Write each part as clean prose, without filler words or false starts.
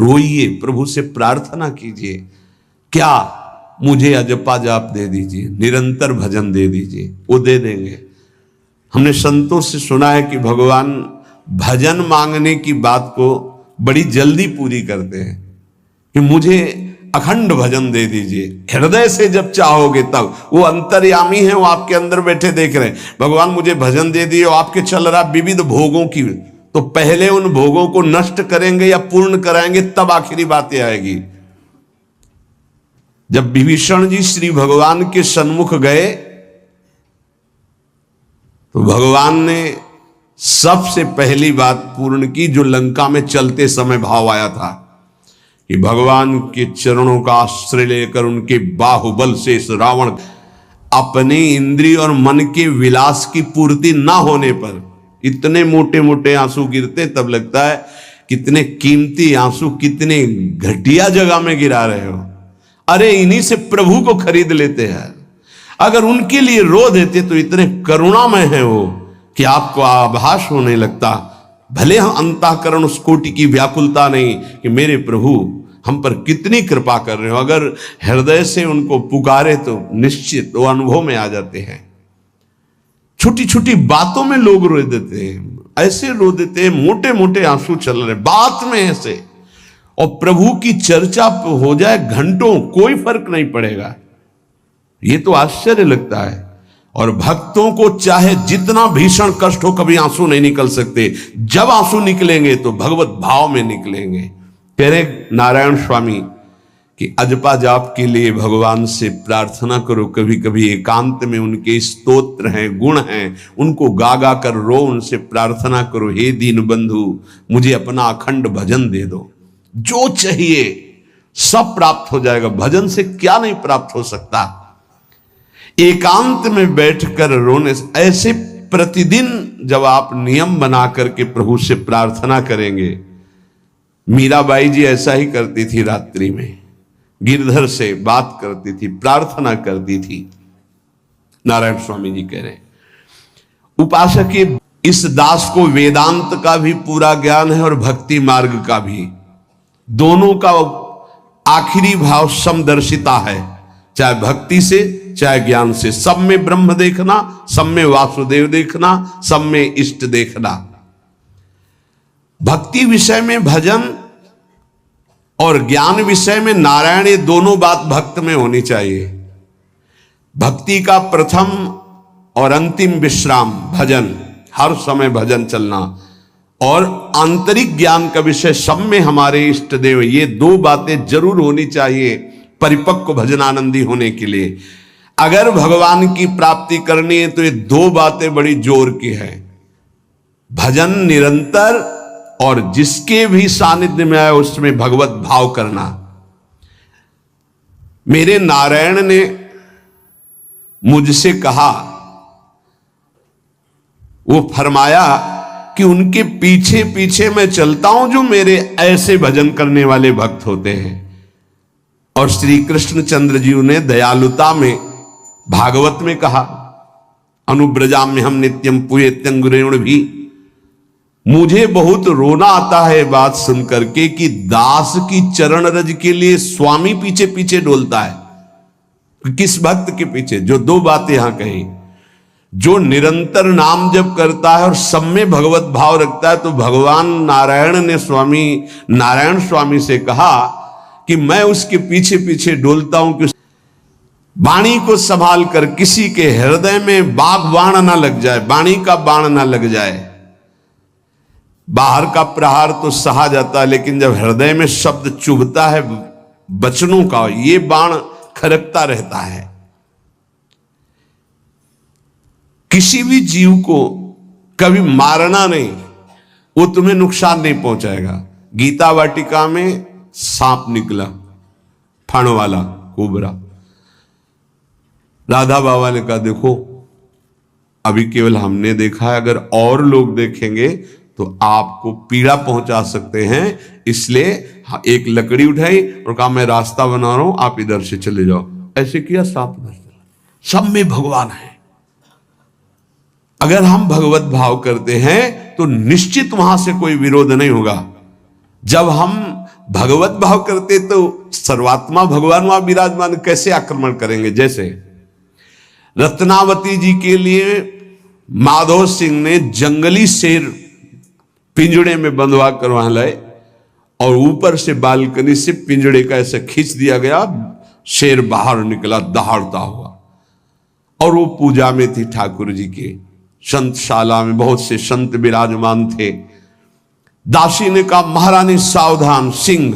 रोइए, प्रभु से प्रार्थना कीजिए, क्या मुझे अजपा जाप दे दीजिए, निरंतर भजन दे दीजिए, वो दे देंगे। हमने संतों से सुना है कि भगवान भजन मांगने की बात को बड़ी जल्दी पूरी करते हैं कि मुझे अखंड भजन दे दीजिए, हृदय से जब चाहोगे तब। वो अंतर्यामी है, वो आपके अंदर बैठे देख रहे हैं। भगवान मुझे भजन दे दिए, आपके चल रहा विविध भोगों की, तो पहले उन भोगों को नष्ट करेंगे या पूर्ण कराएंगे, तब आखिरी बातें आएगी। जब विभीषण जी श्री भगवान के सन्मुख गए तो भगवान ने सबसे पहली बात पूर्ण की, जो लंका में चलते समय भाव आया था कि भगवान के चरणों का आश्रय लेकर उनके बाहुबल से इस रावण अपने इंद्रिय और मन के विलास की पूर्ति ना होने पर इतने मोटे मोटे आंसू गिरते, तब लगता है कितने कीमती आंसू कितने घटिया जगह में गिरा रहे हो। अरे इन्हीं से प्रभु को खरीद लेते हैं। अगर उनके लिए रो देते तो इतने करुणामय है वो कि आपको आभास होने लगता, भले हम अंतःकरण उस कोटि की व्याकुलता नहीं कि मेरे प्रभु हम पर कितनी कृपा कर रहे हो। अगर हृदय से उनको पुकारे तो निश्चित वो अनुभव में आ जाते हैं। छोटी छोटी बातों में लोग रो देते हैं, ऐसे रो देते हैं, मोटे मोटे आंसू चल रहे बात में ऐसे, और प्रभु की चर्चा हो जाए घंटों, कोई फर्क नहीं पड़ेगा। ये तो आश्चर्य लगता है। और भक्तों को चाहे जितना भीषण कष्ट हो, कभी आंसू नहीं निकल सकते। जब आंसू निकलेंगे तो भगवत भाव में निकलेंगे। कह रहे नारायण स्वामी कि अजपा जाप के लिए भगवान से प्रार्थना करो, कभी कभी एकांत में उनके स्तोत्र हैं, गुण हैं, उनको गा गा कर रो, उनसे प्रार्थना करो, हे दीन बंधु मुझे अपना अखंड भजन दे दो, जो चाहिए सब प्राप्त हो जाएगा। भजन से क्या नहीं प्राप्त हो सकता। एकांत में बैठकर रोने से, ऐसे प्रतिदिन जब आप नियम बना करके प्रभु से प्रार्थना करेंगे। मीराबाई जी ऐसा ही करती थी, रात्रि में गिरधर से बात करती थी, प्रार्थना करती थी। नारायण स्वामी जी कह रहे हैं उपासक इस दास को वेदांत का भी पूरा ज्ञान है और भक्ति मार्ग का भी, दोनों का आखिरी भाव समदर्शिता है, चाहे भक्ति से चाहे ज्ञान से। सब में ब्रह्म देखना, सब में वासुदेव देखना, सब में इष्ट देखना। भक्ति विषय में भजन और ज्ञान विषय में नारायण, ये दोनों बात भक्त में होनी चाहिए। भक्ति का प्रथम और अंतिम विश्राम भजन, हर समय भजन चलना, और आंतरिक ज्ञान का विषय सब में हमारे इष्ट देव। ये दो बातें जरूर होनी चाहिए परिपक्व भजनानंदी होने के लिए। अगर भगवान की प्राप्ति करनी है तो ये दो बातें बड़ी जोर की है, भजन निरंतर और जिसके भी सानिध्य में आए उसमें भगवत भाव करना। मेरे नारायण ने मुझसे कहा, वो फरमाया कि उनके पीछे पीछे मैं चलता हूं जो मेरे ऐसे भजन करने वाले भक्त होते हैं। और श्री कृष्ण चंद्र जी ने दयालुता में भागवत में कहा, अनुब्रजाम में हम नित्यम पुयत्यंगुरेण भी। मुझे बहुत रोना आता है बात सुनकर के कि दास की चरण रज के लिए स्वामी पीछे पीछे डोलता है। किस भक्त के पीछे? जो दो बातें यहां कही, जो निरंतर नाम जप करता है और सब में भगवत भाव रखता है। तो भगवान नारायण ने स्वामी नारायण स्वामी से कहा कि मैं उसके पीछे पीछे डोलता हूं कि वाणी को संभाल कर किसी के हृदय में बाग बाण ना लग जाए, वाणी का बाण ना लग जाए। बाहर का प्रहार तो सहा जाता है, लेकिन जब हृदय में शब्द चुभता है वचनों का, ये बाण खरकता रहता है। किसी भी जीव को कभी मारना नहीं, वो तुम्हें नुकसान नहीं पहुंचाएगा। गीता वाटिका में सांप निकला, फण वाला कोबरा। राधा बाबा ने कहा देखो अभी केवल हमने देखा है, अगर और लोग देखेंगे तो आपको पीड़ा पहुंचा सकते हैं, इसलिए एक लकड़ी उठाई और कहा मैं रास्ता बना रहा हूं, आप इधर से चले जाओ। ऐसे किया, सांप उधर चला। सब में भगवान है। अगर हम भगवत भाव करते हैं तो निश्चित वहां से कोई विरोध नहीं होगा। जब हम भगवत भाव करते तो सर्वात्मा भगवान वहां विराजमान कैसे आक्रमण करेंगे। जैसे रत्नावती जी के लिए माधव सिंह ने जंगली शेर पिंजड़े में बंधवा कर वहां लाए और ऊपर से बालकनी से पिंजड़े का ऐसे खींच दिया गया, शेर बाहर निकला दहाड़ता हुआ। और वो पूजा में थी ठाकुर जी के, संतशाला में बहुत से संत विराजमान थे। दासी ने कहा महारानी सावधान, सिंह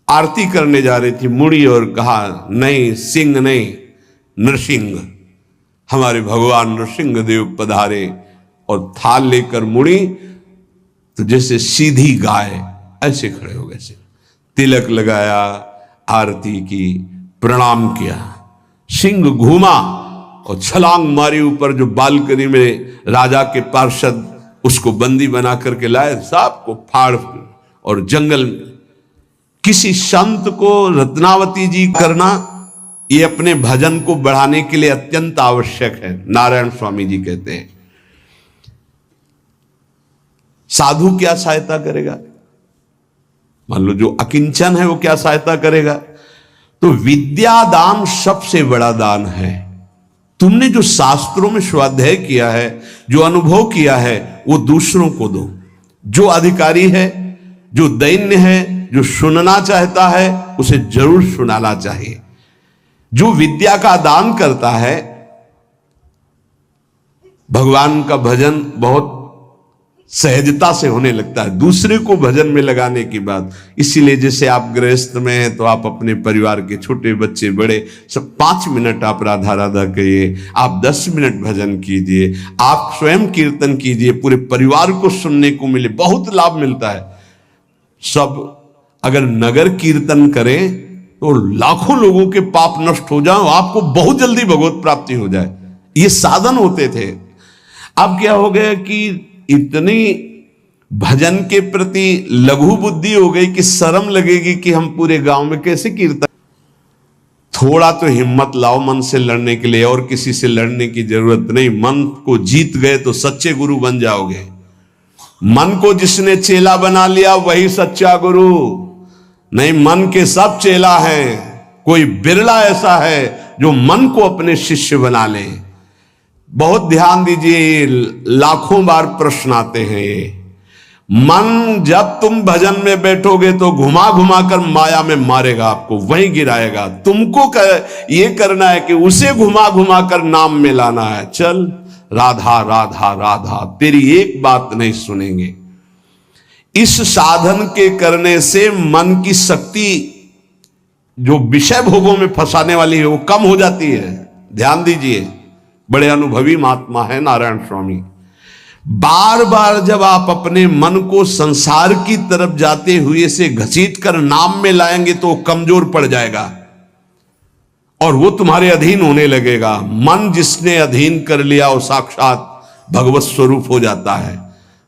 आरती करने जा रही थी, मुड़ी और कहा नहीं सिंह नहीं नरसिंह, हमारे भगवान नरसिंह देव पधारे। और थाल लेकर मुड़ी तो जैसे सीधी गाय ऐसे खड़े हो गए, तिलक लगाया, आरती की, प्रणाम किया। सिंह घूमा और छलांग मारी ऊपर, जो बालकनी में राजा के पार्षद उसको बंदी बना करके लाए, सबको फाड़ और जंगल में। किसी संत को रत्नावती जी करना ये अपने भजन को बढ़ाने के लिए अत्यंत आवश्यक है। नारायण स्वामी जी कहते हैं साधु क्या सहायता करेगा, मान लो जो अकिंचन है वो क्या सहायता करेगा। तो विद्या दान सबसे बड़ा दान है। तुमने जो शास्त्रों में स्वाध्याय किया है, जो अनुभव किया है, वो दूसरों को दो। जो अधिकारी है, जो दैन्य है, जो सुनना चाहता है, उसे जरूर सुनाना चाहिए। जो विद्या का दान करता है, भगवान का भजन बहुत सहजता से होने लगता है, दूसरे को भजन में लगाने की बात। इसीलिए जैसे आप गृहस्थ में हैं तो आप अपने परिवार के छोटे बच्चे बड़े सब 5 मिनट आप राधा राधा कहिए, आप 10 मिनट भजन कीजिए, आप स्वयं कीर्तन कीजिए, पूरे परिवार को सुनने को मिले, बहुत लाभ मिलता है। सब अगर नगर कीर्तन करें तो लाखों लोगों के पाप नष्ट हो जाए, आपको बहुत जल्दी भगवत प्राप्ति हो जाए। ये साधन होते थे। अब क्या हो गया कि इतनी भजन के प्रति लघु बुद्धि हो गई कि शर्म लगेगी कि हम पूरे गांव में कैसे कीर्तन। थोड़ा तो हिम्मत लाओ मन से लड़ने के लिए, और किसी से लड़ने की जरूरत नहीं। मन को जीत गए तो सच्चे गुरु बन जाओगे। मन को जिसने चेला बना लिया वही सच्चा गुरु नहीं। मन के सब चेला हैं, कोई बिरला ऐसा है जो मन को अपने शिष्य बना ले। बहुत ध्यान दीजिए, लाखों बार प्रश्न आते हैं ये। मन जब तुम भजन में बैठोगे तो घुमा घुमा कर माया में मारेगा, आपको वहीं गिराएगा। तुमको ये करना है कि उसे घुमा घुमा कर नाम में लाना है। चल राधा राधा राधा, तेरी एक बात नहीं सुनेंगे। इस साधन के करने से मन की शक्ति जो विषय भोगों में फंसाने वाली है वो कम हो जाती है। ध्यान दीजिए, बड़े अनुभवी महात्मा है नारायण स्वामी। बार बार जब आप अपने मन को संसार की तरफ जाते हुए से घसीट कर नाम में लाएंगे तो कमजोर पड़ जाएगा और वो तुम्हारे अधीन होने लगेगा। मन जिसने अधीन कर लिया वो साक्षात भगवत स्वरूप हो जाता है।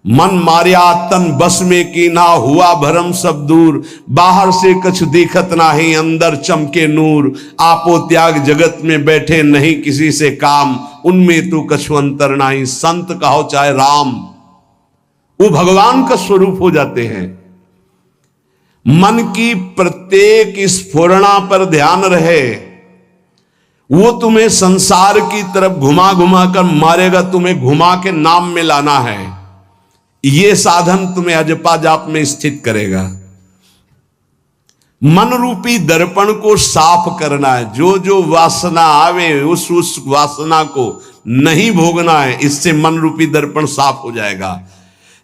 मन मारिया तन बस में की ना, हुआ भरम सब दूर। बाहर से कछु दिखत नाही, अंदर चमके नूर। आपो त्याग जगत में बैठे नहीं किसी से काम, उनमें तू कछु अंतर नाही। संत कहो चाहे राम, वो भगवान का स्वरूप हो जाते हैं। मन की प्रत्येक स्फुरणा पर ध्यान रहे, वो तुम्हें संसार की तरफ घुमा घुमा कर मारेगा, तुम्हें घुमा के नाम में लाना है। ये साधन तुम्हें अजपा जाप में स्थित करेगा। मन रूपी दर्पण को साफ करना है। जो जो वासना आवे उस वासना को नहीं भोगना है, इससे मन रूपी दर्पण साफ हो जाएगा।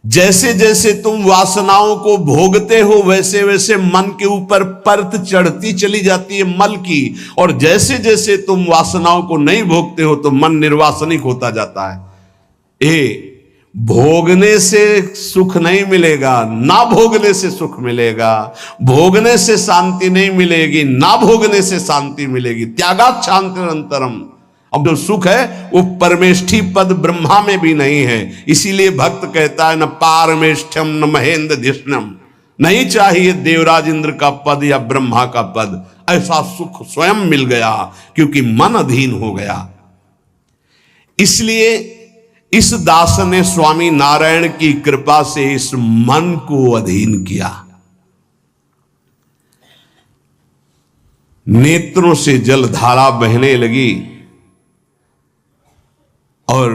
जैसे जैसे तुम वासनाओं को भोगते हो वैसे वैसे मन के ऊपर परत चढ़ती चली जाती है मल की, और जैसे जैसे तुम वासनाओं को नहीं भोगते हो तो मन निर्वासनिक होता जाता है। भोगने से सुख नहीं मिलेगा, ना भोगने से सुख मिलेगा। भोगने से शांति नहीं मिलेगी, ना भोगने से शांति मिलेगी। त्यागात शांतिरंतरम। अब जो सुख है वो परमेष्ठी पद ब्रह्मा में भी नहीं है। इसीलिए भक्त कहता है न पारमेष्ठ्यम न महेंद्र धिष्णम, नहीं चाहिए देवराज इंद्र का पद या ब्रह्मा का पद। ऐसा सुख स्वयं मिल गया क्योंकि मन अधीन हो गया। इसलिए इस दास ने स्वामी नारायण की कृपा से इस मन को अधीन किया। नेत्रों से जल धारा बहने लगी और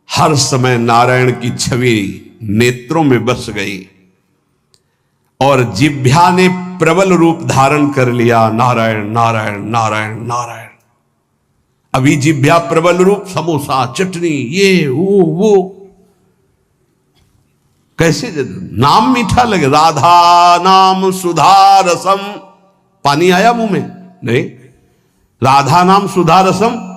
हर समय नारायण की छवि नेत्रों में बस गई और जिह्वा ने प्रबल रूप धारण कर लिया, नारायण नारायण नारायण नारायण। अभी जिह्वा प्रबल रूप, समोसा चटनी ये वो कैसे नाम मीठा लगे, राधा नाम सुधा रसम, पानी आया मुंह में? नहीं। राधा नाम सुधा रसम